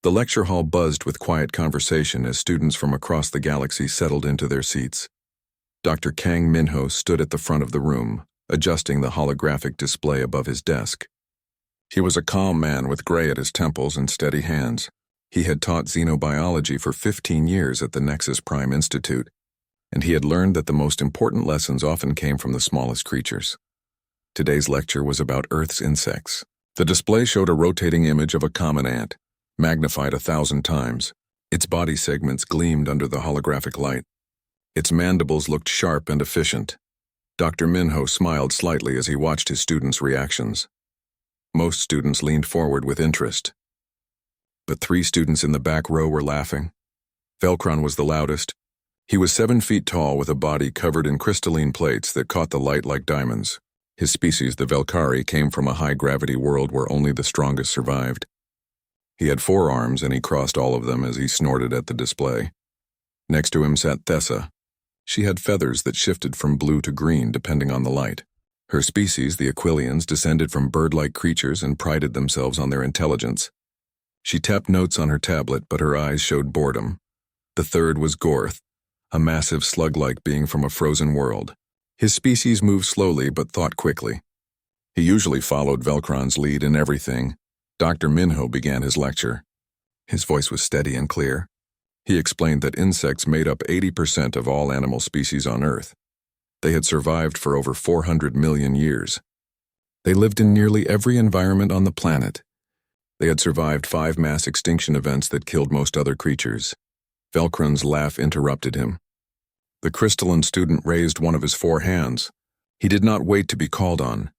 The lecture hall buzzed with quiet conversation as students from across the galaxy settled into their seats. Dr. Kang Minho stood at the front of the room, adjusting the holographic display above his desk. He was a calm man with gray at his temples and steady hands. He had taught xenobiology for 15 years at the Nexus Prime Institute, and he had learned that the most important lessons often came from the smallest creatures. Today's lecture was about Earth's insects. The display showed a rotating image of a common ant, magnified 1,000 times. Its body segments gleamed under the holographic light. Its mandibles looked sharp and efficient. Dr. Minho smiled slightly as he watched his students' reactions. Most students leaned forward with interest. But 3 students in the back row were laughing. Velcron was the loudest. He was 7 feet tall with a body covered in crystalline plates that caught the light like diamonds. His species, the Velcari, came from a high-gravity world where only the strongest survived. He had 4 arms, and he crossed all of them as he snorted at the display. Next to him sat Thessa. She had feathers that shifted from blue to green depending on the light. Her species, the Aquilians, descended from bird-like creatures and prided themselves on their intelligence. She tapped notes on her tablet, but her eyes showed boredom. The third was Gorth, a massive slug-like being from a frozen world. His species moved slowly but thought quickly. He usually followed Velcron's lead in everything. Dr. Minho began his lecture. His voice was steady and clear. He explained that insects made up 80% of all animal species on Earth. They had survived for over 400 million years. They lived in nearly every environment on the planet. They had survived 5 mass extinction events that killed most other creatures. Velcron's laugh interrupted him. The crystalline student raised one of his 4 hands. He did not wait to be called on.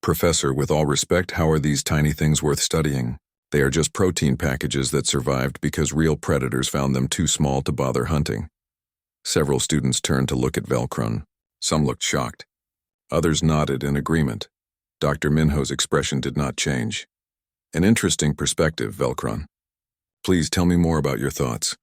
Professor, with all respect, how are these tiny things worth studying? They are just protein packages that survived because real predators found them too small to bother hunting. Several students turned to look at Velcron. Some looked shocked. Others nodded in agreement. Dr. Minho's expression did not change. An interesting perspective, Velcron. Please tell me more about your thoughts.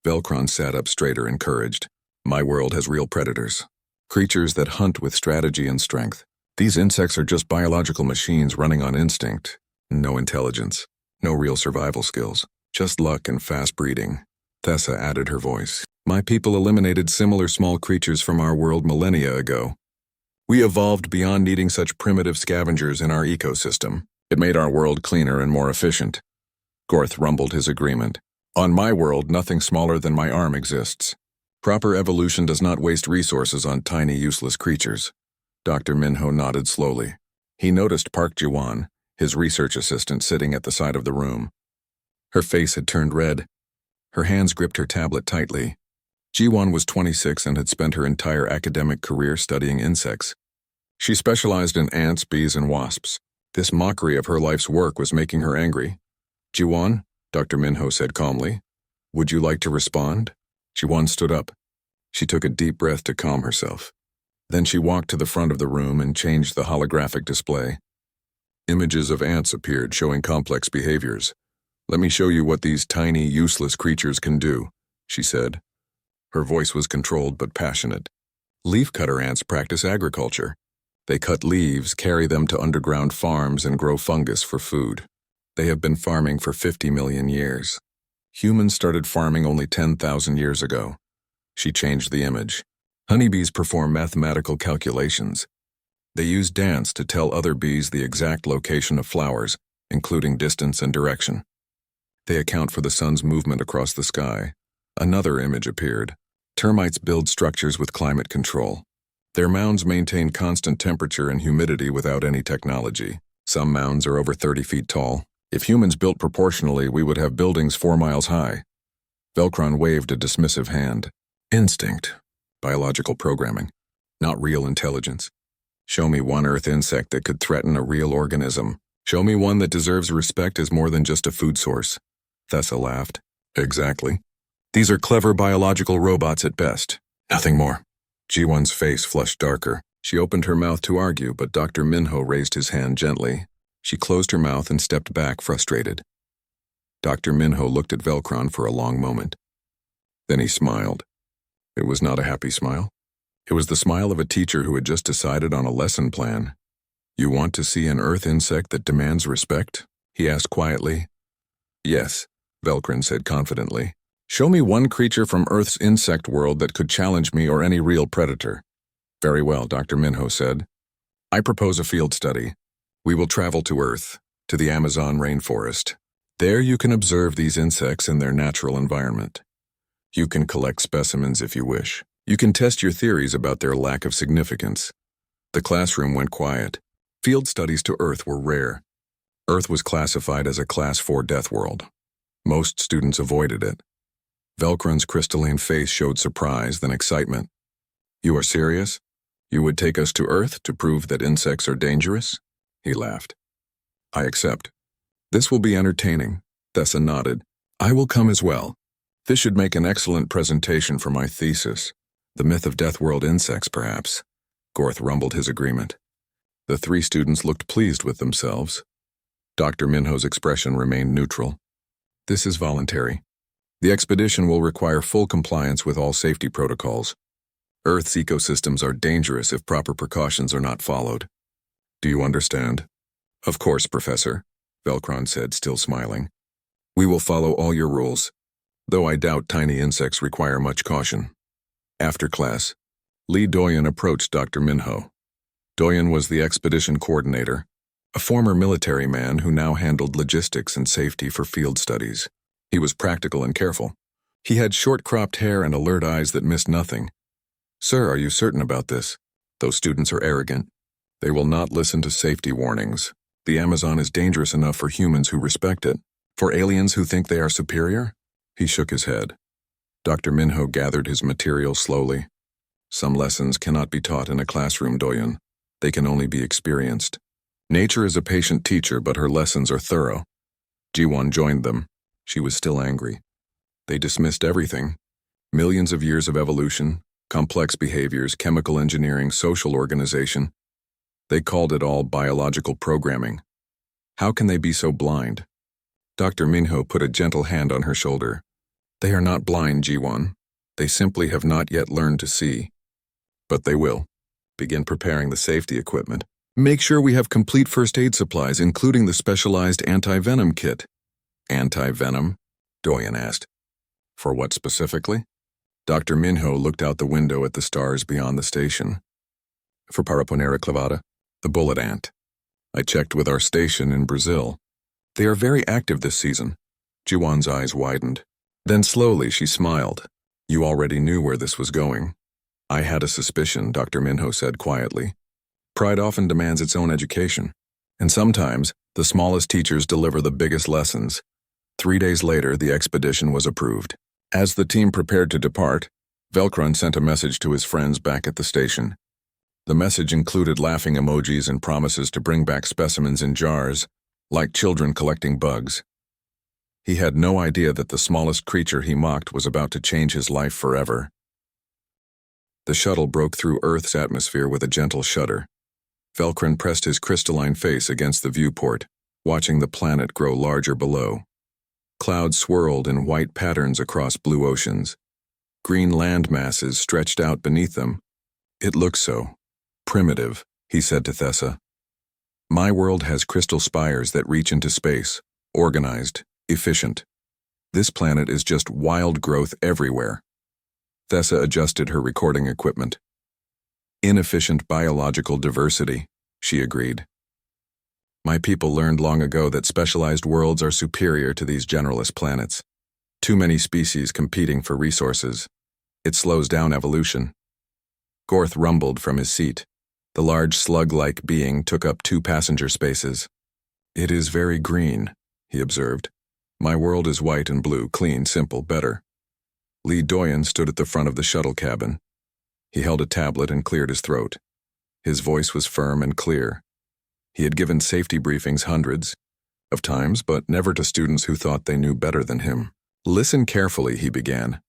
Velcron sat up straighter, encouraged. My world has real predators. Creatures that hunt with strategy and strength. These insects are just biological machines running on instinct. No intelligence. No real survival skills. Just luck and fast breeding. Thessa added her voice. My people eliminated similar small creatures from our world millennia ago. We evolved beyond needing such primitive scavengers in our ecosystem. It made our world cleaner and more efficient. Gorth rumbled his agreement. On my world, nothing smaller than my arm exists. Proper evolution does not waste resources on tiny, useless creatures. Dr. Minho nodded slowly. He noticed Park Jiwan, his research assistant, sitting at the side of the room. Her face had turned red. Her hands gripped her tablet tightly. Jiwan was 26 and had spent her entire academic career studying insects. She specialized in ants, bees, and wasps. This mockery of her life's work was making her angry. Jiwan, Dr. Minho said calmly, would you like to respond? Jiwan stood up. She took a deep breath to calm herself. Then she walked to the front of the room and changed the holographic display. Images of ants appeared showing complex behaviors. Let me show you what these tiny, useless creatures can do, she said. Her voice was controlled but passionate. Leafcutter ants practice agriculture. They cut leaves, carry them to underground farms, and grow fungus for food. They have been farming for 50 million years. Humans started farming only 10,000 years ago. She changed the image. Honeybees perform mathematical calculations. They use dance to tell other bees the exact location of flowers, including distance and direction. They account for the sun's movement across the sky. Another image appeared. Termites build structures with climate control. Their mounds maintain constant temperature and humidity without any technology. Some mounds are over 30 feet tall. If humans built proportionally, we would have buildings 4 miles high. Velcron waved a dismissive hand. Instinct. Biological programming. Not real intelligence. Show me one Earth insect that could threaten a real organism. Show me one that deserves respect as more than just a food source. Thessa laughed. Exactly. These are clever biological robots at best. Nothing more. Jiwan's face flushed darker. She opened her mouth to argue, but Dr. Minho raised his hand gently. She closed her mouth and stepped back, frustrated. Dr. Minho looked at Velcron for a long moment. Then he smiled. It was not a happy smile. It was the smile of a teacher who had just decided on a lesson plan. You want to see an Earth insect that demands respect? He asked quietly. Yes. Velcrin said confidently. Show me one creature from Earth's insect world that could challenge me or any real predator. Very well, Dr. Minho said. I propose a field study. We will travel to Earth, to the Amazon rainforest. There you can observe these insects in their natural environment. You can collect specimens if you wish. You can test your theories about their lack of significance. The classroom went quiet. Field studies to Earth were rare. Earth was classified as a Class 4 death world. Most students avoided it. Velcrin's crystalline face showed surprise, then excitement. You are serious? You would take us to Earth to prove that insects are dangerous? He laughed. I accept. This will be entertaining. Thessa nodded. I will come as well. This should make an excellent presentation for my thesis. The myth of death world insects, perhaps. Gorth rumbled his agreement. The three students looked pleased with themselves. Dr. Minho's expression remained neutral. This is voluntary. The expedition will require full compliance with all safety protocols. Earth's ecosystems are dangerous if proper precautions are not followed. Do you understand? Of course, Professor, Velcron said, still smiling. We will follow all your rules, though I doubt tiny insects require much caution. After class, Lee Doyen approached Dr. Minho. Doyen was the expedition coordinator, a former military man who now handled logistics and safety for field studies. He was practical and careful. He had short-cropped hair and alert eyes that missed nothing. Sir, are you certain about this? Those students are arrogant. They will not listen to safety warnings. The Amazon is dangerous enough for humans who respect it. For aliens who think they are superior? He shook his head. Dr. Minho gathered his material slowly. Some lessons cannot be taught in a classroom, Doyen. They can only be experienced. Nature is a patient teacher, but her lessons are thorough. Ji-won joined them. She was still angry. They dismissed everything. Millions of years of evolution, complex behaviors, chemical engineering, social organization. They called it all biological programming. How can they be so blind? Dr. Minho put a gentle hand on her shoulder. They are not blind, Ji-won. They simply have not yet learned to see. But they will. Begin preparing the safety equipment. Make sure we have complete first aid supplies, including the specialized anti-venom kit. Anti-venom? Doyen asked. For what specifically? Dr. Minho looked out the window at the stars beyond the station. For Paraponera clavata, the bullet ant. I checked with our station in Brazil. They are very active this season. Ji-won's eyes widened. Then slowly she smiled. You already knew where this was going. I had a suspicion, Dr. Minho said quietly. Pride often demands its own education. And sometimes, the smallest teachers deliver the biggest lessons. 3 days later, the expedition was approved. As the team prepared to depart, Velcron sent a message to his friends back at the station. The message included laughing emojis and promises to bring back specimens in jars, like children collecting bugs. He had no idea that the smallest creature he mocked was about to change his life forever. The shuttle broke through Earth's atmosphere with a gentle shudder. Velcron pressed his crystalline face against the viewport, watching the planet grow larger below. Clouds swirled in white patterns across blue oceans. Green land masses stretched out beneath them. It looks so primitive, he said to Thessa. My world has crystal spires that reach into space, organized, efficient. This planet is just wild growth everywhere. Thessa adjusted her recording equipment. Inefficient biological diversity, she agreed. My people learned long ago that specialized worlds are superior to these generalist planets. Too many species competing for resources. It slows down evolution. Gorth rumbled from his seat. The large slug-like being took up 2 passenger spaces. It is very green, he observed. My world is white and blue, clean, simple, better. Lee Doyen stood at the front of the shuttle cabin. He held a tablet and cleared his throat. His voice was firm and clear. He had given safety briefings hundreds of times, but never to students who thought they knew better than him. Listen carefully, he began.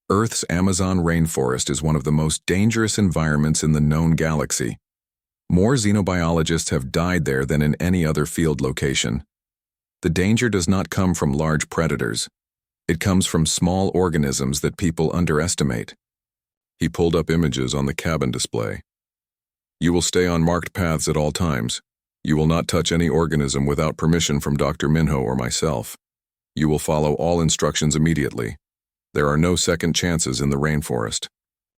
Earth's Amazon rainforest is one of the most dangerous environments in the known galaxy. More xenobiologists have died there than in any other field location. The danger does not come from large predators. It comes from small organisms that people underestimate. He pulled up images on the cabin display. You will stay on marked paths at all times. You will not touch any organism without permission from Dr. Minho or myself. You will follow all instructions immediately. There are no second chances in the rainforest.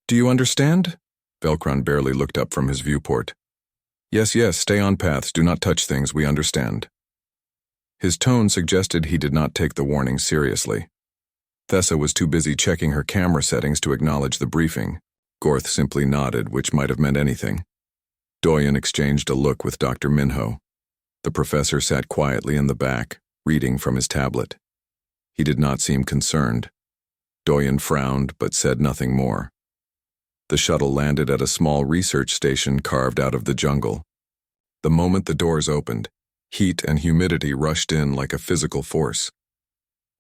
Do you understand? Velcron barely looked up from his viewport. Yes, stay on paths, do not touch things, we understand. His tone suggested he did not take the warning seriously. Thessa was too busy checking her camera settings to acknowledge the briefing. Gorth simply nodded, which might have meant anything. Doyen exchanged a look with Dr. Minho. The professor sat quietly in the back, reading from his tablet. He did not seem concerned. Doyen frowned, but said nothing more. The shuttle landed at a small research station carved out of the jungle. The moment the doors opened, heat and humidity rushed in like a physical force.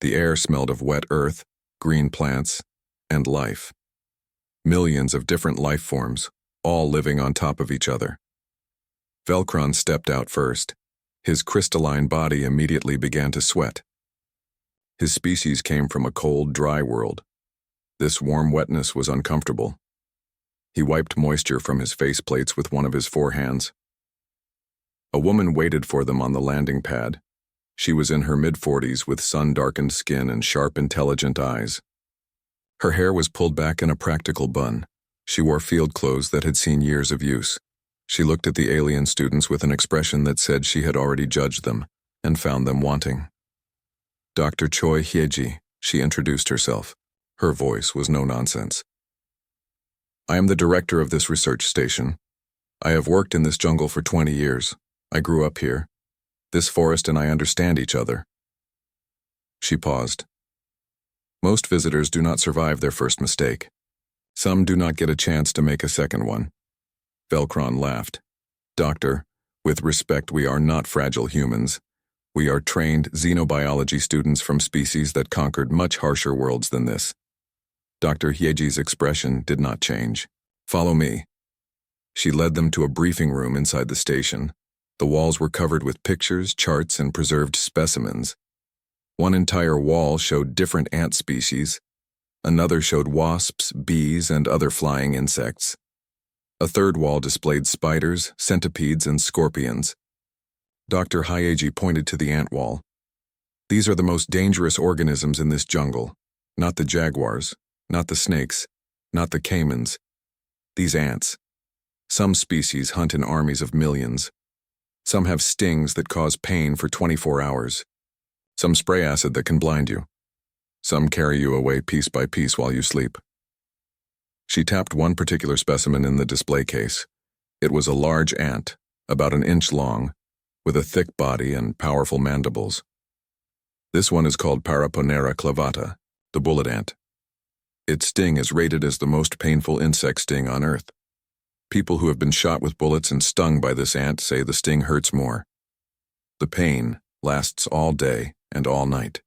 The air smelled of wet earth, green plants, and life. Millions of different life forms, all living on top of each other. Velcron stepped out first. His crystalline body immediately began to sweat. His species came from a cold, dry world. This warm wetness was uncomfortable. He wiped moisture from his faceplates with one of his forehands. A woman waited for them on the landing pad. She was in her mid-40s with sun-darkened skin and sharp, intelligent eyes. Her hair was pulled back in a practical bun. She wore field clothes that had seen years of use. She looked at the alien students with an expression that said she had already judged them and found them wanting. Dr. Choi Hyeji, she introduced herself. Her voice was no nonsense. I am the director of this research station. I have worked in this jungle for 20 years. I grew up here. This forest and I understand each other. She paused. Most visitors do not survive their first mistake. Some do not get a chance to make a second one. Velcron laughed. Doctor, with respect, we are not fragile humans. We are trained xenobiology students from species that conquered much harsher worlds than this. Dr. Hyeji's expression did not change. Follow me. She led them to a briefing room inside the station. The walls were covered with pictures, charts, and preserved specimens. One entire wall showed different ant species. Another showed wasps, bees, and other flying insects. A third wall displayed spiders, centipedes, and scorpions. Dr. Hyeji pointed to the ant wall. These are the most dangerous organisms in this jungle. Not the jaguars, not the snakes, not the caimans. These ants. Some species hunt in armies of millions. Some have stings that cause pain for 24 hours. Some spray acid that can blind you. Some carry you away piece by piece while you sleep. She tapped one particular specimen in the display case. It was a large ant, about an inch long, with a thick body and powerful mandibles. This one is called Paraponera clavata, the bullet ant. Its sting is rated as the most painful insect sting on Earth. People who have been shot with bullets and stung by this ant say the sting hurts more. The pain lasts all day and all night.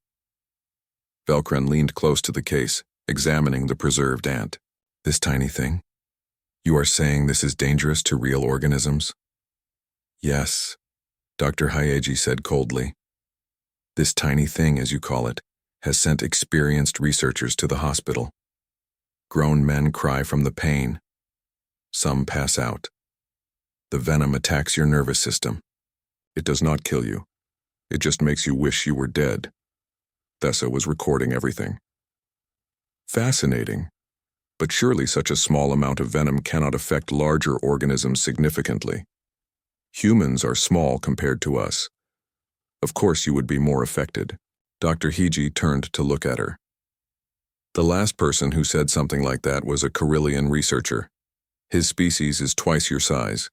Velcron leaned close to the case, examining the preserved ant. This tiny thing? You are saying this is dangerous to real organisms? Yes, Dr. Hyeji said coldly. This tiny thing, as you call it, has sent experienced researchers to the hospital. Grown men cry from the pain. Some pass out. The venom attacks your nervous system. It does not kill you. It just makes you wish you were dead. Thessa was recording everything. Fascinating. But surely such a small amount of venom cannot affect larger organisms significantly. Humans are small compared to us. Of course you would be more affected. Dr. Hyeji turned to look at her. The last person who said something like that was a Carillion researcher. His species is twice your size.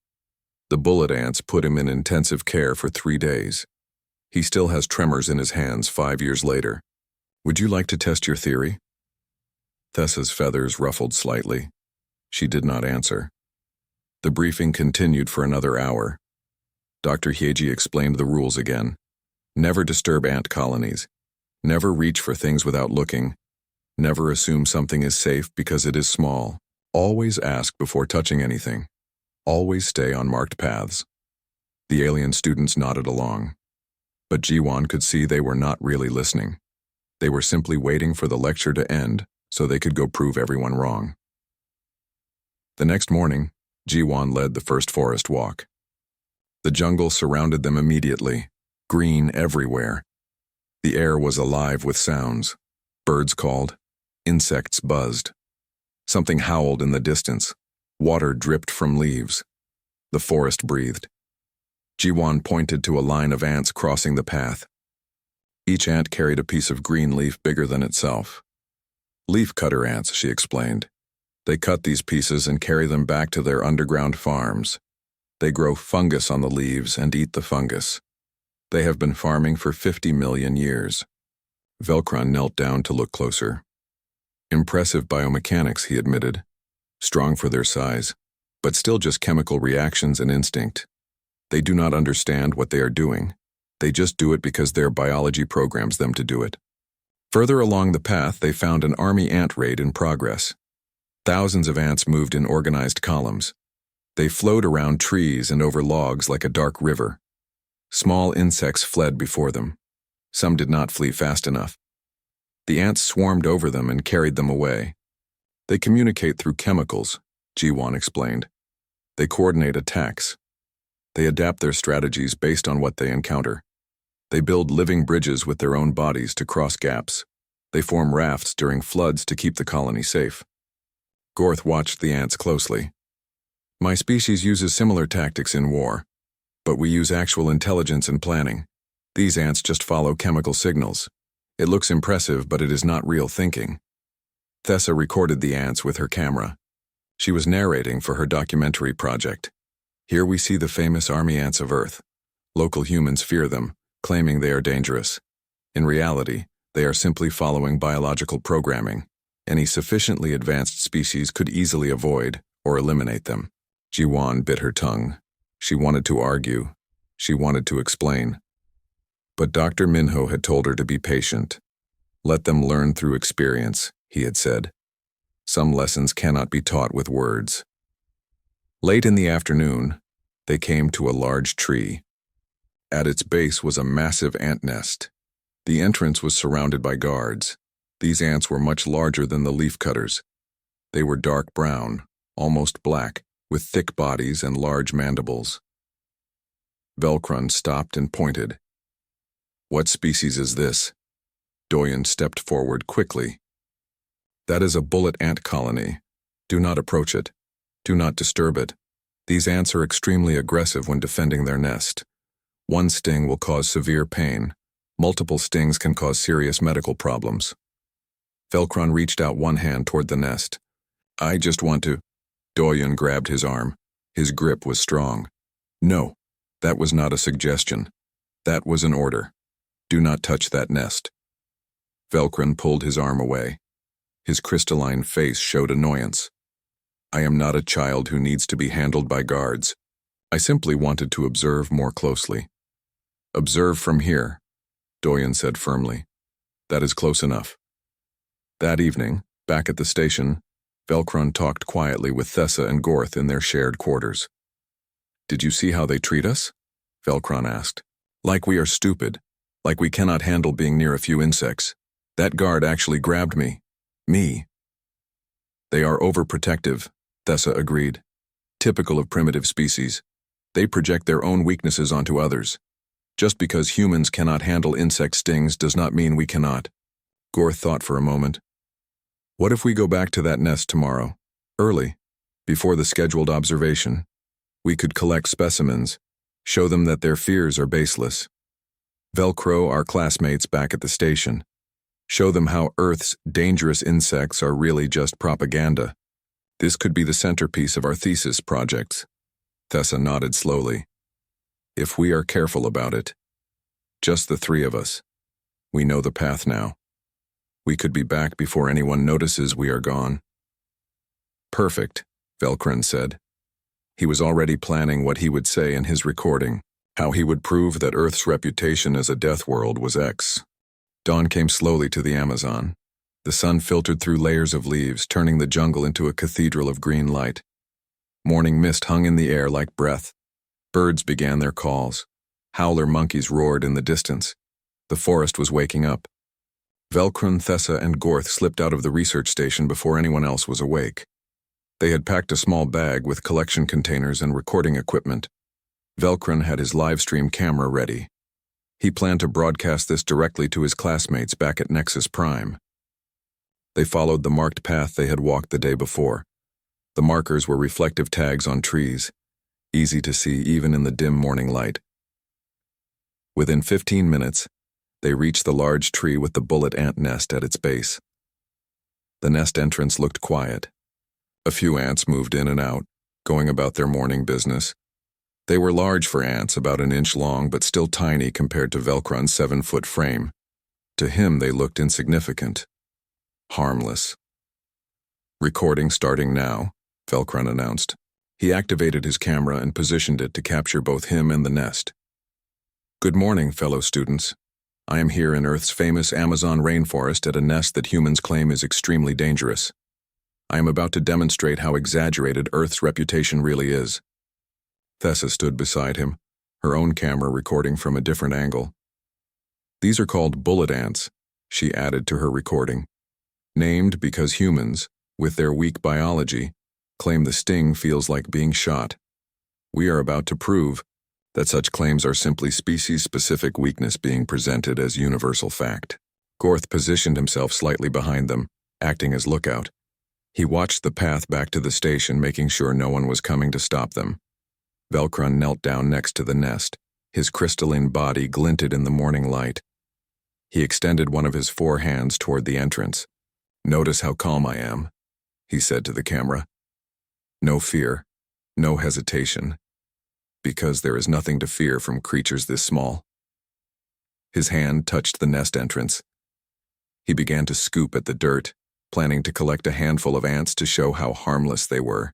The bullet ants put him in intensive care for 3 days. He still has tremors in his hands 5 years later. Would you like to test your theory? Thessa's feathers ruffled slightly. She did not answer. The briefing continued for another hour. Dr. Hyeji explained the rules again. Never disturb ant colonies. Never reach for things without looking. Never assume something is safe because it is small. Always ask before touching anything. Always stay on marked paths. The alien students nodded along. But Jiwon could see they were not really listening. They were simply waiting for the lecture to end so they could go prove everyone wrong. The next morning, Jiwon led the first forest walk. The jungle surrounded them immediately, green everywhere. The air was alive with sounds. Birds called. Insects buzzed. Something howled in the distance. Water dripped from leaves. The forest breathed. Jiwan pointed to a line of ants crossing the path. Each ant carried a piece of green leaf bigger than itself. Leaf cutter ants, she explained. They cut these pieces and carry them back to their underground farms. They grow fungus on the leaves and eat the fungus. They have been farming for 50 million years. Velcron knelt down to look closer. Impressive biomechanics, he admitted. Strong for their size, but still just chemical reactions and instinct. They do not understand what they are doing. They just do it because their biology programs them to do it. Further along the path, they found an army ant raid in progress. Thousands of ants moved in organized columns. They flowed around trees and over logs like a dark river. Small insects fled before them. Some did not flee fast enough. The ants swarmed over them and carried them away. They communicate through chemicals, Jiwan explained. They coordinate attacks. They adapt their strategies based on what they encounter. They build living bridges with their own bodies to cross gaps. They form rafts during floods to keep the colony safe. Gorth watched the ants closely. My species uses similar tactics in war, but we use actual intelligence and planning. These ants just follow chemical signals. It looks impressive, but it is not real thinking. Thessa recorded the ants with her camera. She was narrating for her documentary project. Here we see the famous army ants of Earth. Local humans fear them, claiming they are dangerous. In reality, they are simply following biological programming. Any sufficiently advanced species could easily avoid or eliminate them. Jiwan bit her tongue. She wanted to argue. She wanted to explain. But Dr. Minho had told her to be patient. Let them learn through experience, he had said. Some lessons cannot be taught with words. Late in the afternoon, they came to a large tree. At its base was a massive ant nest. The entrance was surrounded by guards. These ants were much larger than the leafcutters. They were dark brown, almost black, with thick bodies and large mandibles. Velcron stopped and pointed. What species is this? Doyen stepped forward quickly. That is a bullet ant colony. Do not approach it. Do not disturb it. These ants are extremely aggressive when defending their nest. One sting will cause severe pain. Multiple stings can cause serious medical problems. Velcron reached out one hand toward the nest. I just want to... Doyen grabbed his arm. His grip was strong. No, that was not a suggestion. That was an order. Do not touch that nest. Velcron pulled his arm away. His crystalline face showed annoyance. I am not a child who needs to be handled by guards. I simply wanted to observe more closely. Observe from here, Doyen said firmly. That is close enough. That evening, back at the station, Velcron talked quietly with Thessa and Gorth in their shared quarters. Did you see how they treat us? Velcron asked. Like we are stupid. Like we cannot handle being near a few insects. That guard actually grabbed me. Me. They are overprotective, Thessa agreed. Typical of primitive species. They project their own weaknesses onto others. Just because humans cannot handle insect stings does not mean we cannot. Gorth thought for a moment. What if we go back to that nest tomorrow, early, before the scheduled observation? We could collect specimens, show them that their fears are baseless. Velcro our classmates back at the station. Show them how Earth's dangerous insects are really just propaganda. This could be the centerpiece of our thesis projects. Thessa nodded slowly. If we are careful about it. Just the three of us. We know the path now. We could be back before anyone notices we are gone. Perfect, Velcron said. He was already planning what he would say in his recording, how he would prove that Earth's reputation as a death world was X. Dawn came slowly to the Amazon. The sun filtered through layers of leaves, turning the jungle into a cathedral of green light. Morning mist hung in the air like breath. Birds began their calls. Howler monkeys roared in the distance. The forest was waking up. Velcron, Thessa, and Gorth slipped out of the research station before anyone else was awake. They had packed a small bag with collection containers and recording equipment. Velcron had his live stream camera ready. He planned to broadcast this directly to his classmates back at Nexus Prime. They followed the marked path they had walked the day before. The markers were reflective tags on trees, easy to see even in the dim morning light. Within 15 minutes, they reached the large tree with the bullet ant nest at its base. The nest entrance looked quiet. A few ants moved in and out, going about their morning business. They were large for ants, about an inch long, but still tiny compared to Velcron's 7-foot frame. To him, they looked insignificant, harmless. "Recording starting now," Velcron announced. He activated his camera and positioned it to capture both him and the nest. "Good morning, fellow students. I am here in Earth's famous Amazon rainforest at a nest that humans claim is extremely dangerous. I am about to demonstrate how exaggerated Earth's reputation really is." Thessa stood beside him, her own camera recording from a different angle. "These are called bullet ants," she added to her recording. "Named because humans, with their weak biology, claim the sting feels like being shot. We are about to prove that such claims are simply species-specific weakness being presented as universal fact." Gorth positioned himself slightly behind them, acting as lookout. He watched the path back to the station, making sure no one was coming to stop them. Velcron knelt down next to the nest. His crystalline body glinted in the morning light. He extended one of his 4 hands toward the entrance. "Notice how calm I am," he said to the camera. "No fear, no hesitation, because there is nothing to fear from creatures this small." His hand touched the nest entrance. He began to scoop at the dirt, planning to collect a handful of ants to show how harmless they were.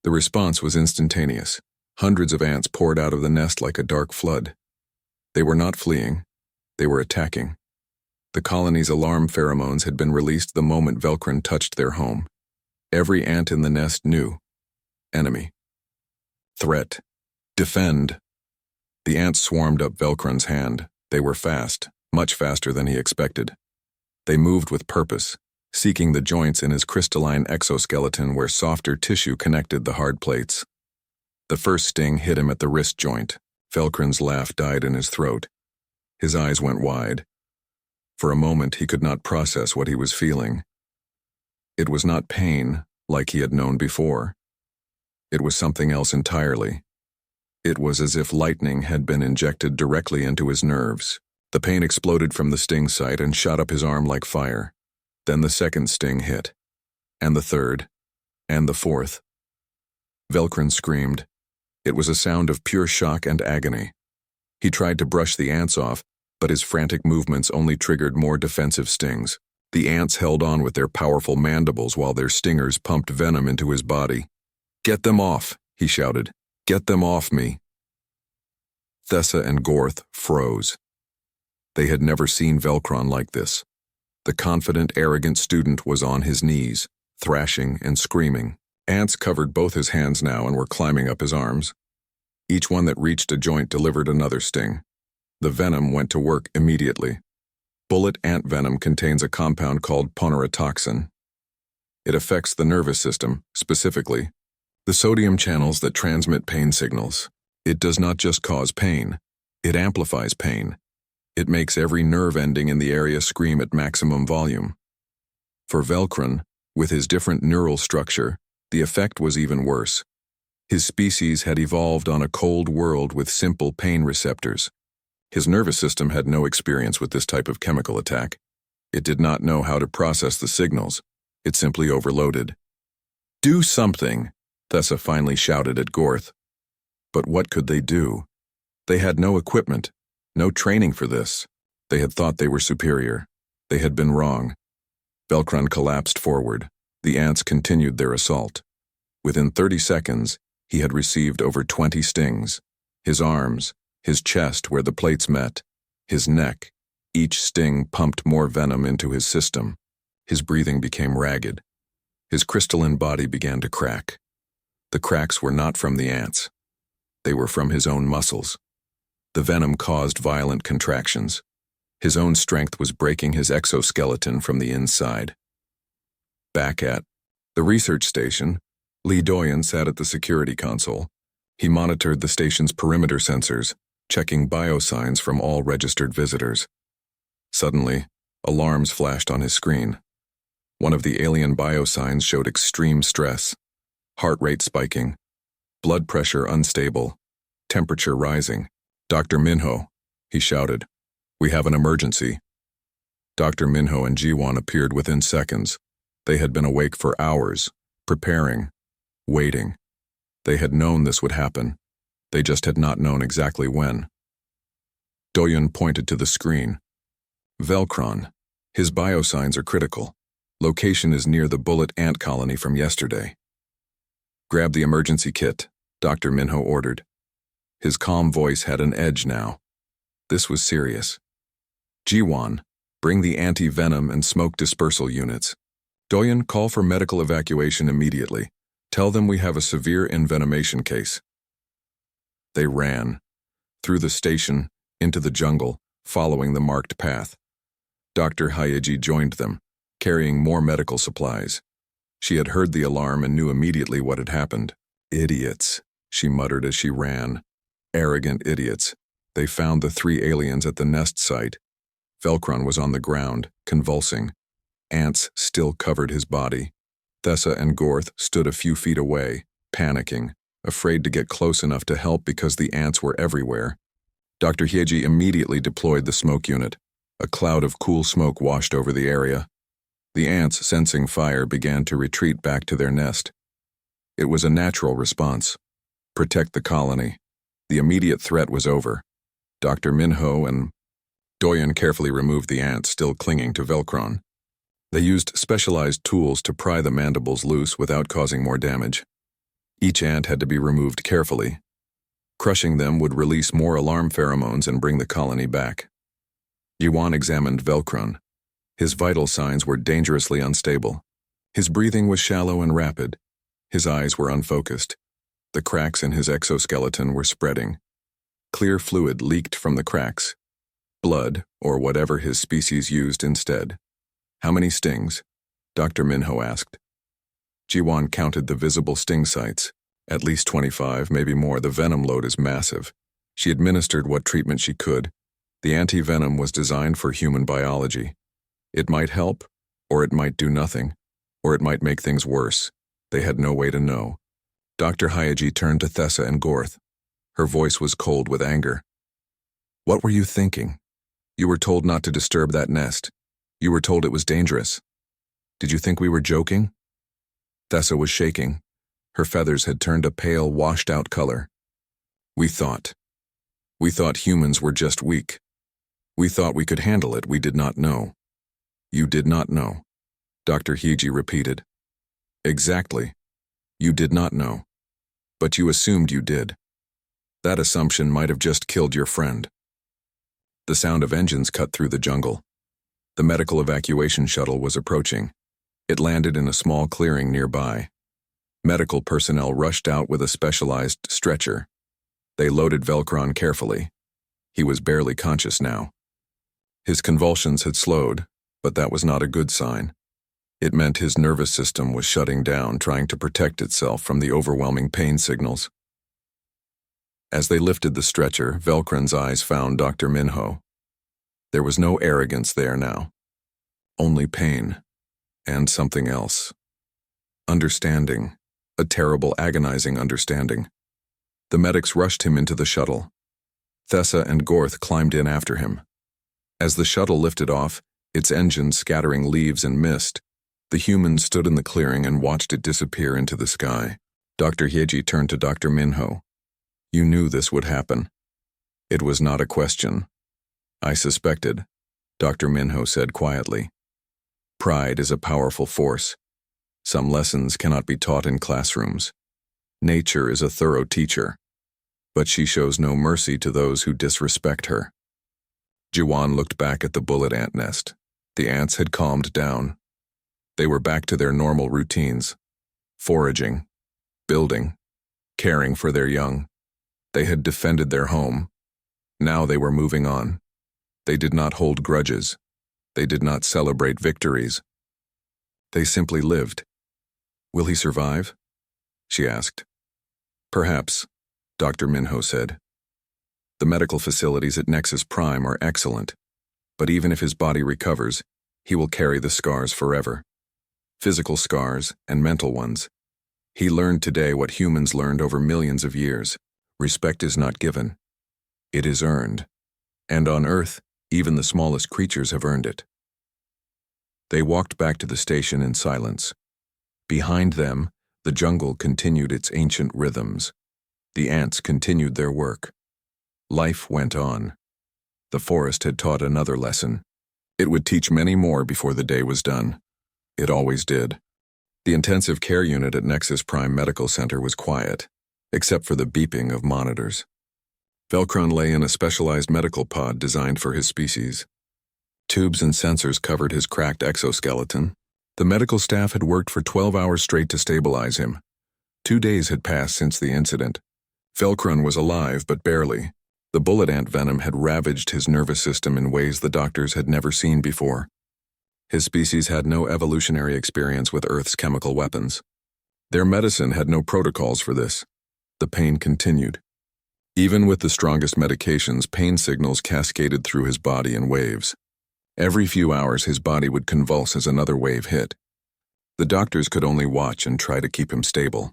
The response was instantaneous. Hundreds of ants poured out of the nest like a dark flood. They were not fleeing. They were attacking. The colony's alarm pheromones had been released the moment Velcron touched their home. Every ant in the nest knew. Enemy. Threat. Defend. The ants swarmed up Velcron's hand. They were fast, much faster than he expected. They moved with purpose, seeking the joints in his crystalline exoskeleton where softer tissue connected the hard plates. The first sting hit him at the wrist joint. Velcron's laugh died in his throat. His eyes went wide. For a moment, he could not process what he was feeling. It was not pain, like he had known before. It was something else entirely. It was as if lightning had been injected directly into his nerves. The pain exploded from the sting site and shot up his arm like fire. Then the second sting hit, and the third, and the fourth. Velcron screamed. It was a sound of pure shock and agony. He tried to brush the ants off, but his frantic movements only triggered more defensive stings. The ants held on with their powerful mandibles while their stingers pumped venom into his body. "Get them off," he shouted. "Get them off me." Thessa and Gorth froze. They had never seen Velcron like this. The confident, arrogant student was on his knees, thrashing and screaming. Ants covered both his hands now and were climbing up his arms. Each one that reached a joint delivered another sting. The venom went to work immediately. Bullet ant venom contains a compound called ponerotoxin. It affects the nervous system, specifically the sodium channels that transmit pain signals. It does not just cause pain, it amplifies pain. It makes every nerve ending in the area scream at maximum volume. For Velcron, with his different neural structure, the effect was even worse. His species had evolved on a cold world with simple pain receptors. His nervous system had no experience with this type of chemical attack. It did not know how to process the signals. It simply overloaded. "Do something," Thessa finally shouted at Gorth. But what could they do? They had no equipment, no training for this. They had thought they were superior. They had been wrong. Velcron collapsed forward. The ants continued their assault. Within 30 seconds, he had received over 20 stings. His arms, his chest where the plates met, his neck. Each sting pumped more venom into his system. His breathing became ragged. His crystalline body began to crack. The cracks were not from the ants. They were from his own muscles. The venom caused violent contractions. His own strength was breaking his exoskeleton from the inside. Back at the research station, Lee Doyen sat at the security console. He monitored the station's perimeter sensors, checking biosigns from all registered visitors. Suddenly, alarms flashed on his screen. One of the alien biosigns showed extreme stress, heart rate spiking, blood pressure unstable, temperature rising. "Dr. Minho," he shouted, "we have an emergency." Dr. Minho and Jiwon appeared within seconds. They had been awake for hours, preparing, waiting. They had known this would happen. They just had not known exactly when. Doyun pointed to the screen. "Velcron. His biosigns are critical. Location is near the bullet ant colony from yesterday." "Grab the emergency kit," Dr. Minho ordered. His calm voice had an edge now. This was serious. "Jiwon, bring the anti-venom and smoke dispersal units. Doyun, call for medical evacuation immediately. Tell them we have a severe envenomation case." They ran. Through the station, into the jungle, following the marked path. Dr. Hyeji joined them, carrying more medical supplies. She had heard the alarm and knew immediately what had happened. "Idiots," she muttered as she ran. "Arrogant idiots." They found the 3 aliens at the nest site. Velcron was on the ground, convulsing. Ants still covered his body. Thessa and Gorth stood a few feet away, panicking, afraid to get close enough to help because the ants were everywhere. Dr. Hyeji immediately deployed the smoke unit. A cloud of cool smoke washed over the area. The ants, sensing fire, began to retreat back to their nest. It was a natural response. Protect the colony. The immediate threat was over. Dr. Minho and Doyun carefully removed the ants still clinging to Velcron. They used specialized tools to pry the mandibles loose without causing more damage. Each ant had to be removed carefully. Crushing them would release more alarm pheromones and bring the colony back. Yuan examined Velcron. His vital signs were dangerously unstable. His breathing was shallow and rapid. His eyes were unfocused. The cracks in his exoskeleton were spreading. Clear fluid leaked from the cracks. Blood, or whatever his species used instead. "How many stings?" Dr. Minho asked. Jiwon counted the visible sting sites. At least 25, maybe more. The venom load is massive. She administered what treatment she could. The anti-venom was designed for human biology. It might help, or it might do nothing, or it might make things worse. They had no way to know. Dr. Hyeji turned to Thessa and Gorth. Her voice was cold with anger. "What were you thinking? You were told not to disturb that nest. You were told it was dangerous. Did you think we were joking?" Thessa was shaking. Her feathers had turned a pale, washed-out color. We thought humans were just weak. We thought we could handle it. We did not know." "You did not know," Dr. Hyeji repeated. "Exactly. You did not know. But you assumed you did. That assumption might have just killed your friend." The sound of engines cut through the jungle. The medical evacuation shuttle was approaching. It landed in a small clearing nearby. Medical personnel rushed out with a specialized stretcher. They loaded Velcron carefully. He was barely conscious now. His convulsions had slowed, but that was not a good sign. It meant his nervous system was shutting down, trying to protect itself from the overwhelming pain signals. As they lifted the stretcher, Velcron's eyes found Dr. Minho. There was no arrogance there now. Only pain. And something else. Understanding. A terrible, agonizing understanding. The medics rushed him into the shuttle. Thessa and Gorth climbed in after him. As the shuttle lifted off, its engines scattering leaves and mist, the humans stood in the clearing and watched it disappear into the sky. Dr. Hyeji turned to Dr. Minho. "You knew this would happen. It was not a question." "I suspected," Dr. Minho said quietly. "Pride is a powerful force. Some lessons cannot be taught in classrooms. Nature is a thorough teacher, but she shows no mercy to those who disrespect her." Jiwon looked back at the bullet ant nest. The ants had calmed down. They were back to their normal routines. Foraging, building, caring for their young. They had defended their home. Now they were moving on. They did not hold grudges. They did not celebrate victories. They simply lived. "Will he survive?" she asked. "Perhaps," Dr. Minho said. The medical facilities at Nexus Prime are excellent, but even if his body recovers, he will carry the scars forever. Physical scars and mental ones. He learned today what humans learned over millions of years. Respect is not given. It is earned. And on Earth, even the smallest creatures have earned it. They walked back to the station in silence. Behind them, the jungle continued its ancient rhythms. The ants continued their work. Life went on. The forest had taught another lesson. It would teach many more before the day was done. It always did. The intensive care unit at Nexus Prime Medical Center was quiet, except for the beeping of monitors. Velcron lay in a specialized medical pod designed for his species. Tubes and sensors covered his cracked exoskeleton. The medical staff had worked for 12 hours straight to stabilize him. 2 days had passed since the incident. Velcron was alive, but barely. The bullet ant venom had ravaged his nervous system in ways the doctors had never seen before. His species had no evolutionary experience with Earth's chemical weapons. Their medicine had no protocols for this. The pain continued. Even with the strongest medications, pain signals cascaded through his body in waves. Every few hours, his body would convulse as another wave hit. The doctors could only watch and try to keep him stable.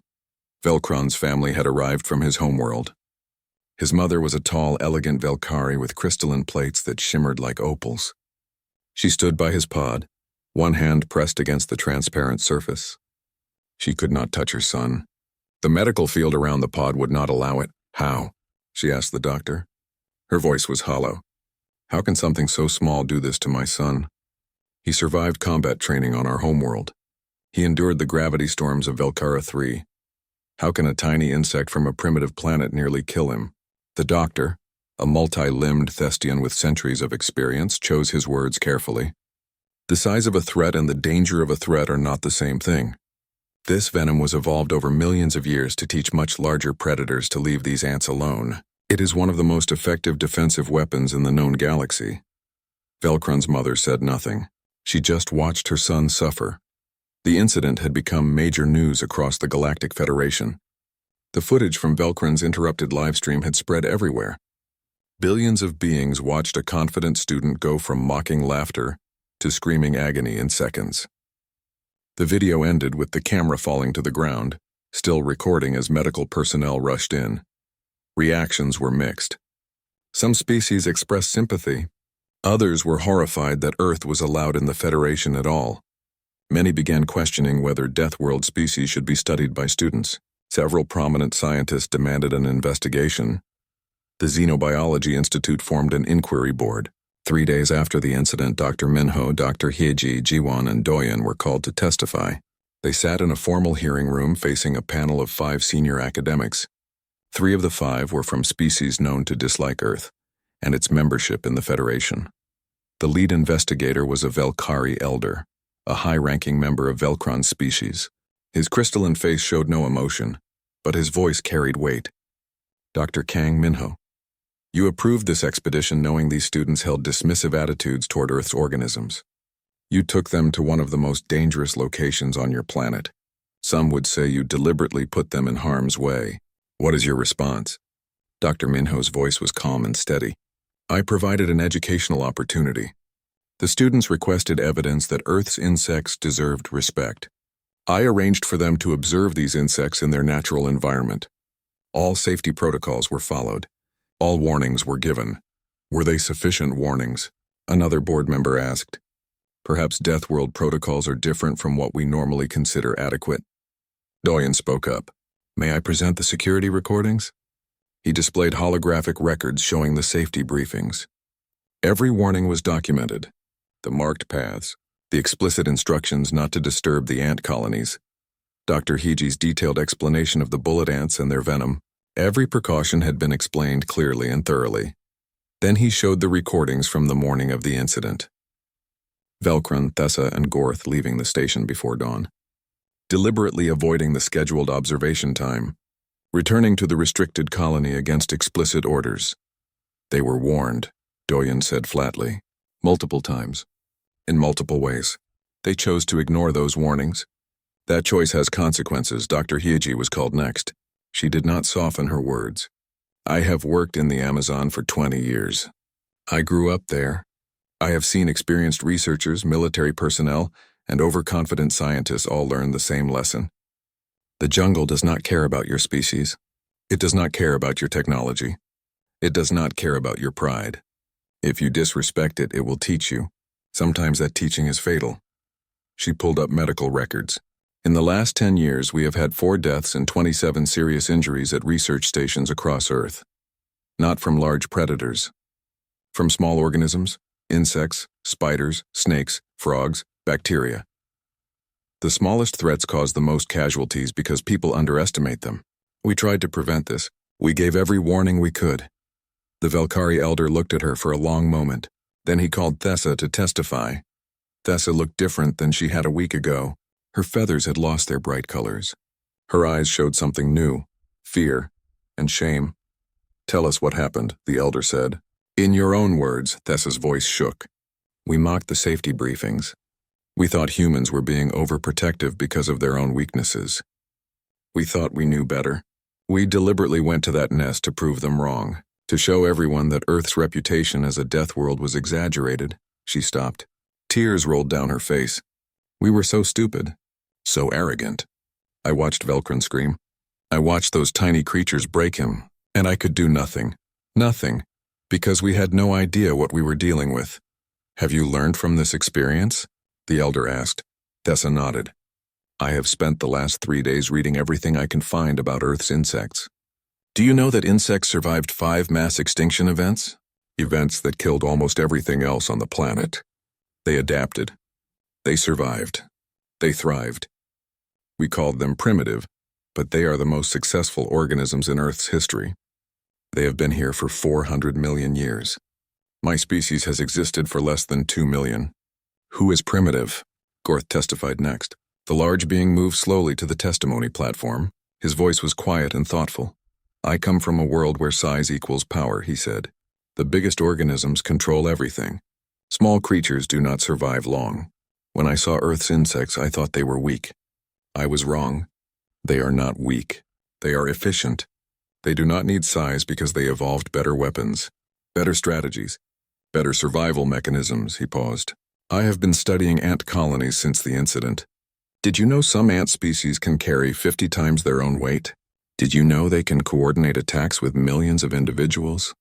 Velcron's family had arrived from his homeworld. His mother was a tall, elegant Velcari with crystalline plates that shimmered like opals. She stood by his pod, one hand pressed against the transparent surface. She could not touch her son. The medical field around the pod would not allow it. How? She asked the doctor. Her voice was hollow. How can something so small do this to my son? He survived combat training on our homeworld. He endured the gravity storms of Velcara 3. How can a tiny insect from a primitive planet nearly kill him? The doctor, a multi-limbed Thestian with centuries of experience, chose his words carefully. The size of a threat and the danger of a threat are not the same thing. This venom was evolved over millions of years to teach much larger predators to leave these ants alone. It is one of the most effective defensive weapons in the known galaxy. Velcron's mother said nothing. She just watched her son suffer. The incident had become major news across the Galactic Federation. The footage from Velcron's interrupted livestream had spread everywhere. Billions of beings watched a confident student go from mocking laughter to screaming agony in seconds. The video ended with the camera falling to the ground, still recording as medical personnel rushed in. Reactions were mixed. Some species expressed sympathy. Others were horrified that Earth was allowed in the Federation at all. Many began questioning whether Death World species should be studied by students. Several prominent scientists demanded an investigation. The Xenobiology Institute formed an inquiry board. 3 days after the incident, Dr. Minho, Dr. Hyeji, Jiwon, and Doyen were called to testify. They sat in a formal hearing room facing a panel of 5 senior academics. 3 of the 5 were from species known to dislike Earth and its membership in the Federation. The lead investigator was a Velcari elder, a high-ranking member of Velcron's species. His crystalline face showed no emotion, but his voice carried weight. Dr. Kang Minho, you approved this expedition knowing these students held dismissive attitudes toward Earth's organisms. You took them to one of the most dangerous locations on your planet. Some would say you deliberately put them in harm's way. What is your response? Dr. Minho's voice was calm and steady. I provided an educational opportunity. The students requested evidence that Earth's insects deserved respect. I arranged for them to observe these insects in their natural environment. All safety protocols were followed. All warnings were given. Were they sufficient warnings? Another board member asked. Perhaps Death World protocols are different from what we normally consider adequate. Doyen spoke up. May I present the security recordings? He displayed holographic records showing the safety briefings. Every warning was documented. The marked paths, the explicit instructions not to disturb the ant colonies, Dr. Hiji's detailed explanation of the bullet ants and their venom. Every precaution had been explained clearly and thoroughly. Then he showed the recordings from the morning of the incident. Velcron, Thessa, and Gorth leaving the station before dawn. Deliberately avoiding the scheduled observation time, returning to the restricted colony against explicit orders. They were warned, Doyen said flatly, multiple times, in multiple ways. They chose to ignore those warnings. That choice has consequences. Dr. Hyeji was called next. She did not soften her words. I have worked in the Amazon for 20 years. I grew up there. I have seen experienced researchers, military personnel, and overconfident scientists all learn the same lesson. The jungle does not care about your species. It does not care about your technology. It does not care about your pride. If you disrespect it, it will teach you. Sometimes that teaching is fatal. She pulled up medical records. In the last 10 years, we have had 4 deaths and 27 serious injuries at research stations across Earth. Not from large predators. From small organisms, insects, spiders, snakes, frogs, bacteria. The smallest threats cause the most casualties because people underestimate them. We tried to prevent this. We gave every warning we could. The Velkari elder looked at her for a long moment. Then he called Thessa to testify. Thessa looked different than she had a week ago. Her feathers had lost their bright colors. Her eyes showed something new, fear and shame. "Tell us what happened," the elder said. "In your own words," Thessa's voice shook. "We mocked the safety briefings. We thought humans were being overprotective because of their own weaknesses. We thought we knew better. We deliberately went to that nest to prove them wrong, to show everyone that Earth's reputation as a death world was exaggerated." She stopped. Tears rolled down her face. "We were so stupid, so arrogant." I watched Velkran scream. I watched those tiny creatures break him, and I could do nothing. Nothing, because we had no idea what we were dealing with. "Have you learned from this experience?" the elder asked. Thessa nodded. "I have spent the last 3 days reading everything I can find about Earth's insects. Do you know that insects survived 5 mass extinction events? Events that killed almost everything else on the planet. They adapted. They survived. They thrived. We called them primitive, but they are the most successful organisms in Earth's history. They have been here for 400 million years. My species has existed for less than 2 million. Who is primitive?" Gorth testified next. The large being moved slowly to the testimony platform. His voice was quiet and thoughtful. "I come from a world where size equals power," he said. "The biggest organisms control everything. Small creatures do not survive long. When I saw Earth's insects, I thought they were weak. I was wrong. They are not weak. They are efficient. They do not need size because they evolved better weapons, better strategies, better survival mechanisms." He paused. "I have been studying ant colonies since the incident. Did you know some ant species can carry 50 times their own weight? Did you know they can coordinate attacks with millions of individuals?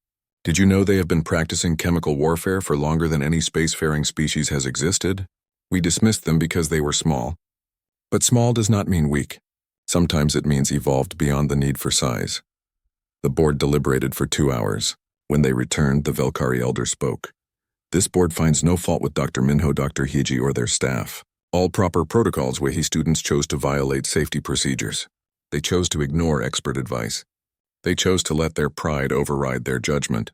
Did you know they have been practicing chemical warfare for longer than any spacefaring species has existed? We dismissed them because they were small. But small does not mean weak. Sometimes it means evolved beyond the need for size." The board deliberated for 2 hours. When they returned, the Velkari elder spoke. "This board finds no fault with Dr. Minho, Dr. Hiji, or their staff. All proper protocols Wehi students chose to violate safety procedures. They chose to ignore expert advice. They chose to let their pride override their judgment.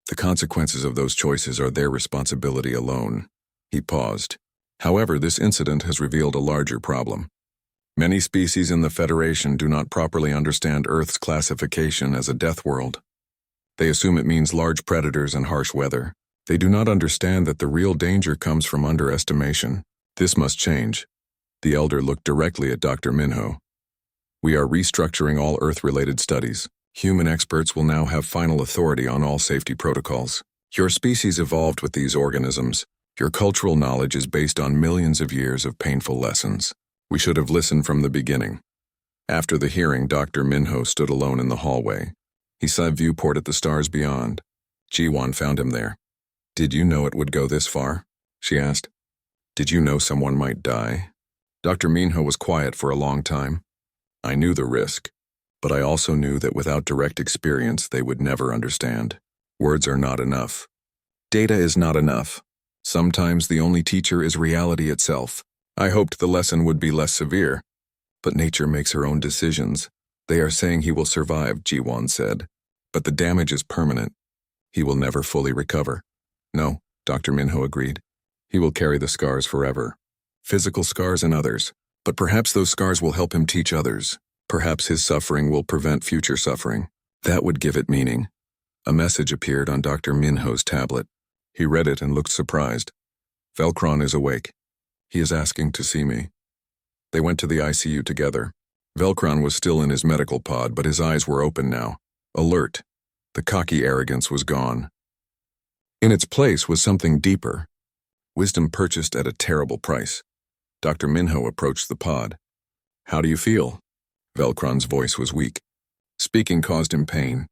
The consequences of those choices are their responsibility alone." He paused. "However, this incident has revealed a larger problem. Many species in the Federation do not properly understand Earth's classification as a death world. They assume it means large predators and harsh weather. They do not understand that the real danger comes from underestimation. This must change." The elder looked directly at Dr. Minho. "We are restructuring all Earth-related studies. Human experts will now have final authority on all safety protocols. Your species evolved with these organisms. Your cultural knowledge is based on millions of years of painful lessons. We should have listened from the beginning." After the hearing, Dr. Minho stood alone in the hallway. He saw a viewport at the stars beyond. Jiwan found him there. "Did you know it would go this far?" she asked. "Did you know someone might die?" Dr. Minho was quiet for a long time. "I knew the risk, but I also knew that without direct experience they would never understand. Words are not enough. Data is not enough. Sometimes the only teacher is reality itself. I hoped the lesson would be less severe, but nature makes her own decisions. They are saying he will survive," Jiwan said, "but the damage is permanent. He will never fully recover." "No," Dr. Minho agreed. "He will carry the scars forever. Physical scars and others. But perhaps those scars will help him teach others. Perhaps his suffering will prevent future suffering. That would give it meaning." A message appeared on Dr. Minho's tablet. He read it and looked surprised. "Velkran is awake. He is asking to see me." They went to the ICU together. Velkran was still in his medical pod, but his eyes were open now, alert. The cocky arrogance was gone. In its place was something deeper, wisdom purchased at a terrible price. Dr. Minho approached the pod. "How do you feel?" Velcron's voice was weak. Speaking caused him pain,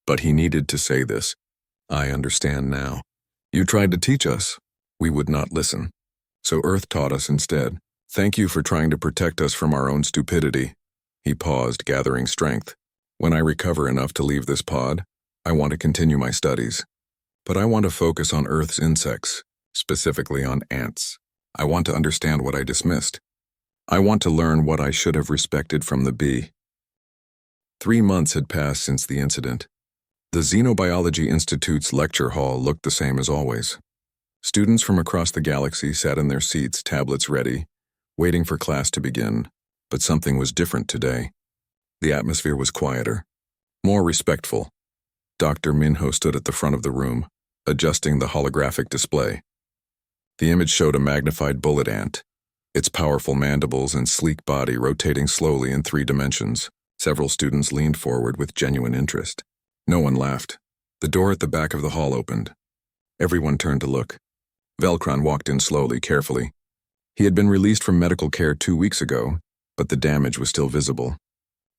but he needed to say this. "I understand now. You tried to teach us. We would not listen. So Earth taught us instead. Thank you for trying to protect us from our own stupidity." He paused, gathering strength. "When I recover enough to leave this pod, I want to continue my studies. But I want to focus on Earth's insects, specifically on ants. I want to understand what I dismissed. I want to learn what I should have respected from the bee." 3 months had passed since the incident. The Xenobiology Institute's lecture hall looked the same as always. Students from across the galaxy sat in their seats, tablets ready, waiting for class to begin. But something was different today. The atmosphere was quieter, more respectful. Dr. Minho stood at the front of the room, adjusting the holographic display. The image showed a magnified bullet ant, its powerful mandibles and sleek body rotating slowly in 3 dimensions. Several students leaned forward with genuine interest. No one laughed. The door at the back of the hall opened. Everyone turned to look. Velcron walked in slowly, carefully. He had been released from medical care 2 weeks ago, but the damage was still visible.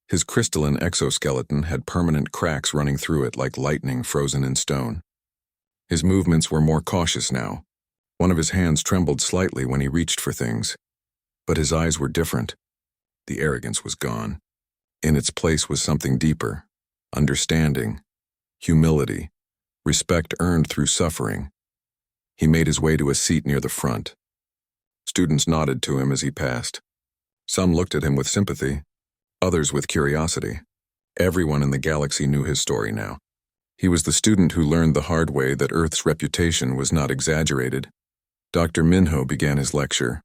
His crystalline exoskeleton had permanent cracks running through it like lightning frozen in stone. His movements were more cautious now. One of his hands trembled slightly when he reached for things. But his eyes were different. The arrogance was gone. In its place was something deeper: understanding, humility, respect earned through suffering. He made his way to a seat near the front. Students nodded to him as he passed. Some looked at him with sympathy, others with curiosity. Everyone in the galaxy knew his story now. He was the student who learned the hard way that Earth's reputation was not exaggerated. Dr. Minho began his lecture.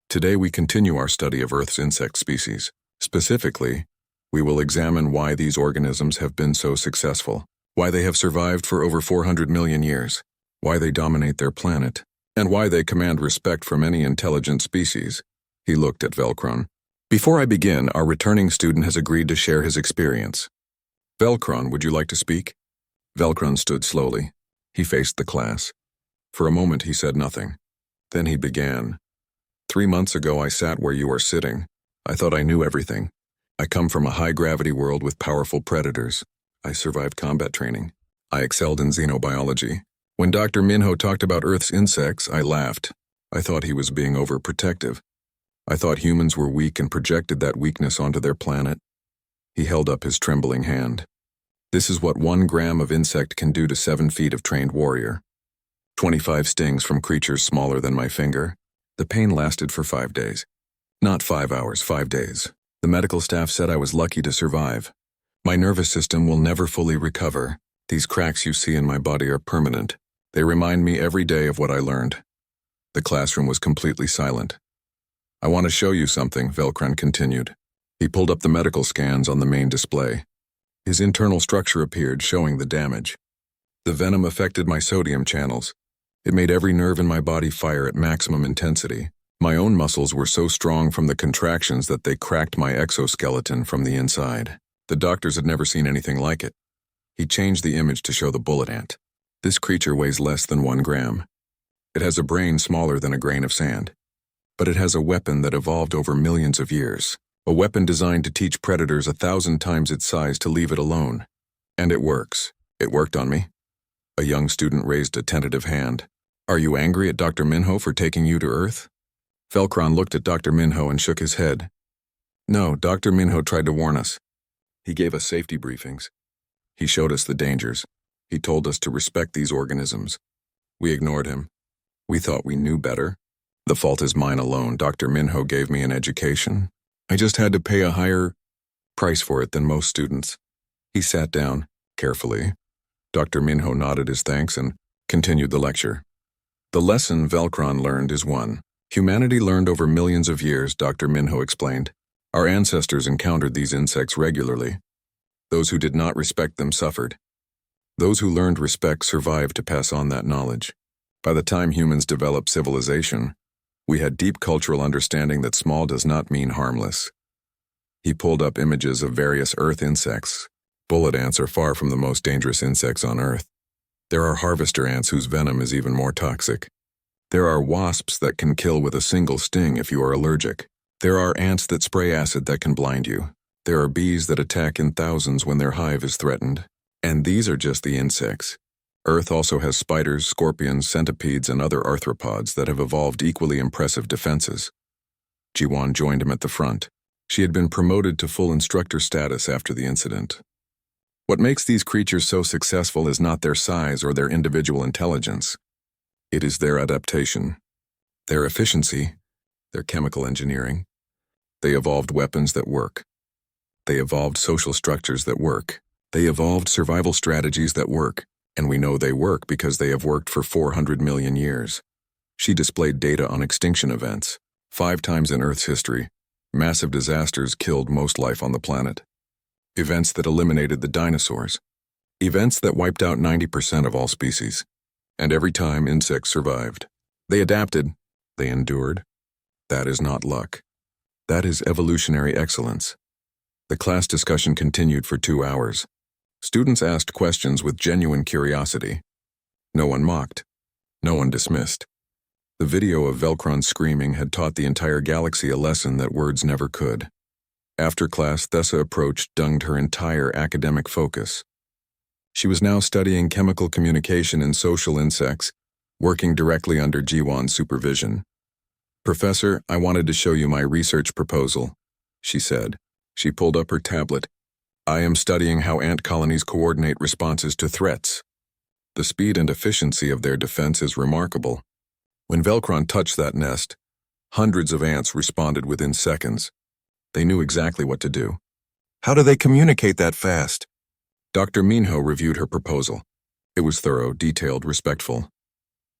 Today we continue our study of Earth's insect species. Specifically, we will examine why these organisms have been so successful, why they have survived for over 400 million years, why they dominate their planet, and why they command respect from any intelligent species. He looked at Velcron. "Before I begin, our returning student has agreed to share his experience. Velcron, would you like to speak?" Velcron stood slowly. He faced the class. For a moment he said nothing. Then he began. 3 months ago I sat where you are sitting. I thought I knew everything. I come from a high-gravity world with powerful predators. I survived combat training. I excelled in xenobiology. When Dr. Minho talked about Earth's insects, I laughed. I thought he was being overprotective. I thought humans were weak and projected that weakness onto their planet. He held up his trembling hand. This is what 1 gram of insect can do to 7 feet of trained warrior. 25 stings from creatures smaller than my finger. The pain lasted for 5 days. Not 5 hours, 5 days. The medical staff said I was lucky to survive. My nervous system will never fully recover. These cracks you see in my body are permanent. They remind me every day of what I learned. The classroom was completely silent. "I want to show you something," Velcron continued. He pulled up the medical scans on the main display. His internal structure appeared, showing the damage. The venom affected my sodium channels. It made every nerve in my body fire at maximum intensity. My own muscles were so strong from the contractions that they cracked my exoskeleton from the inside. The doctors had never seen anything like it. He changed the image to show the bullet ant. This creature weighs less than 1 gram. It has a brain smaller than a grain of sand. But it has a weapon that evolved over millions of years. A weapon designed to teach predators 1,000 times its size to leave it alone. And it works. It worked on me. A young student raised a tentative hand. "Are you angry at Dr. Minho for taking you to Earth?" Velcron looked at Dr. Minho and shook his head. "No, Dr. Minho tried to warn us. He gave us safety briefings. He showed us the dangers. He told us to respect these organisms. We ignored him. We thought we knew better. The fault is mine alone. Dr. Minho gave me an education. I just had to pay a higher price for it than most students." He sat down, carefully. Dr. Minho nodded his thanks and continued the lecture. "The lesson Velcron learned is one. Humanity learned over millions of years," Dr. Minho explained. "Our ancestors encountered these insects regularly. Those who did not respect them suffered. Those who learned respect survived to pass on that knowledge. By the time humans developed civilization, we had deep cultural understanding that small does not mean harmless." He pulled up images of various Earth insects, Bullet ants are far from the most dangerous insects on Earth. There are harvester ants whose venom is even more toxic. There are wasps that can kill with a single sting if you are allergic. There are ants that spray acid that can blind you. There are bees that attack in thousands when their hive is threatened. And these are just the insects. Earth also has spiders, scorpions, centipedes, and other arthropods that have evolved equally impressive defenses. Jiwon joined him at the front. She had been promoted to full instructor status after the incident. What makes these creatures so successful is not their size or their individual intelligence. It is their adaptation, their efficiency, their chemical engineering. They evolved weapons that work. They evolved social structures that work. They evolved survival strategies that work, and we know they work because they have worked for 400 million years. She displayed data on extinction events. 5 times in Earth's history, massive disasters killed most life on the planet. Events that eliminated the dinosaurs. Events that wiped out 90% of all species. And every time, insects survived. They adapted. They endured. That is not luck. That is evolutionary excellence. The class discussion continued for 2 hours. Students asked questions with genuine curiosity. No one mocked. No one dismissed. The video of Velcron screaming had taught the entire galaxy a lesson that words never could. After class, Thessa approached, dunged her entire academic focus. She was now studying chemical communication in social insects, working directly under Jiwon's supervision. "Professor, I wanted to show you my research proposal," she said. She pulled up her tablet. "I am studying how ant colonies coordinate responses to threats. The speed and efficiency of their defense is remarkable. When Velcron touched that nest, hundreds of ants responded within seconds. They knew exactly what to do." "How do they communicate that fast?" Dr. Minho reviewed her proposal. It was thorough, detailed, respectful.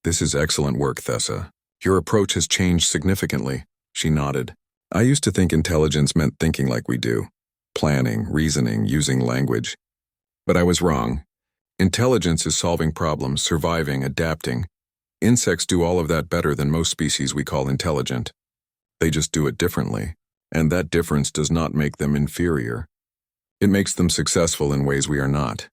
"This is excellent work, Thessa. Your approach has changed significantly." She nodded. "I used to think intelligence meant thinking like we do. Planning, reasoning, using language. But I was wrong. Intelligence is solving problems, surviving, adapting. Insects do all of that better than most species we call intelligent. They just do it differently, and that difference does not make them inferior. It makes them successful in ways we are not."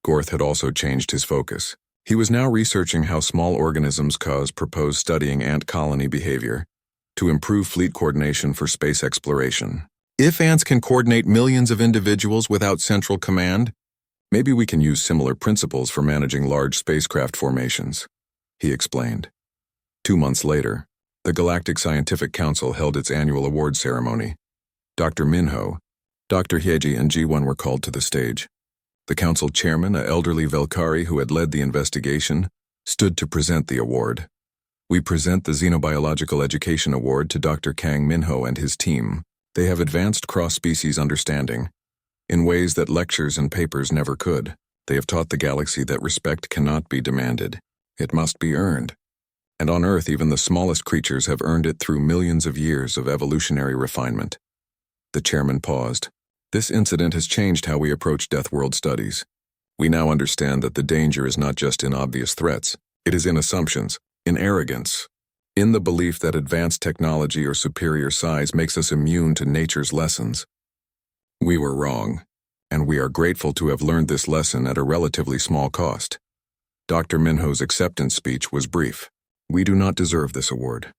Gorth had also changed his focus. He was now researching how small organisms proposed studying ant colony behavior to improve fleet coordination for space exploration. "If ants can coordinate millions of individuals without central command, maybe we can use similar principles for managing large spacecraft formations," he explained. 2 months later, the Galactic Scientific Council held its annual award ceremony. Dr. Minho, Dr. Hyeji, and Jiwon were called to the stage. The council chairman, an elderly Velkari who had led the investigation, stood to present the award. "We present the Xenobiological Education Award to Dr. Kang Minho and his team. They have advanced cross-species understanding in ways that lectures and papers never could. They have taught the galaxy that respect cannot be demanded. It must be earned. And on Earth, even the smallest creatures have earned it through millions of years of evolutionary refinement." The chairman paused. "This incident has changed how we approach Death World studies. We now understand that the danger is not just in obvious threats. It is in assumptions, in arrogance, in the belief that advanced technology or superior size makes us immune to nature's lessons. We were wrong, and we are grateful to have learned this lesson at a relatively small cost." Dr. Minho's acceptance speech was brief. "We do not deserve this award.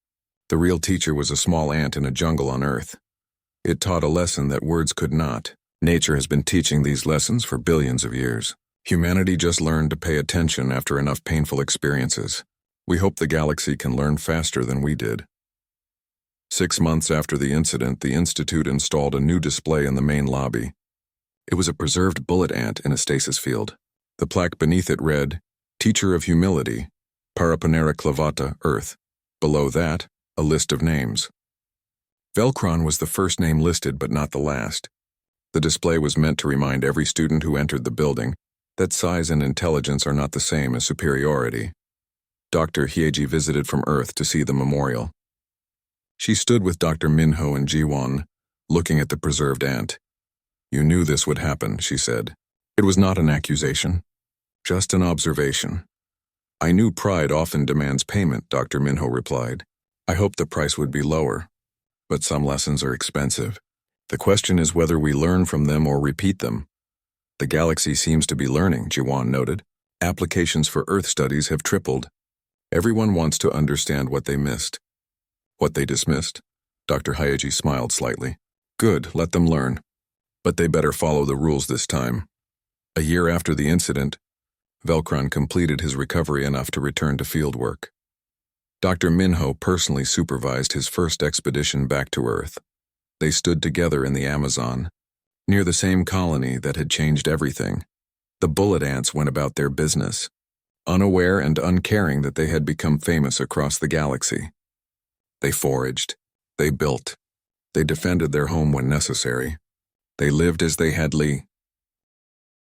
The real teacher was a small ant in a jungle on Earth. It taught a lesson that words could not. Nature has been teaching these lessons for billions of years. Humanity just learned to pay attention after enough painful experiences. We hope the galaxy can learn faster than we did." 6 months after the incident, the Institute installed a new display in the main lobby. It was a preserved bullet ant in a stasis field. The plaque beneath it read, "Teacher of Humility, Paraponera clavata, Earth." Below that, a list of names. Velcron was the first name listed but not the last. The display was meant to remind every student who entered the building that size and intelligence are not the same as superiority. Dr. Hyeji visited from Earth to see the memorial. She stood with Dr. Minho and Jiwon, looking at the preserved ant. "You knew this would happen," she said. "It was not an accusation, just an observation." "I knew pride often demands payment," Dr. Minho replied. "I hoped the price would be lower. But some lessons are expensive. The question is whether we learn from them or repeat them. The galaxy seems to be learning, Jiwan noted. Applications for Earth studies have tripled. Everyone wants to understand what they missed. What they dismissed? Dr. Hayaji smiled slightly. Good, let them learn. But they better follow the rules this time. A year after the incident, Velcron completed his recovery enough to return to fieldwork. Dr. Minho personally supervised his first expedition back to Earth. They stood together in the Amazon, near the same colony that had changed everything. The bullet ants went about their business, unaware and uncaring that they had become famous across the galaxy. They foraged, they built, they defended their home when necessary. They lived as they had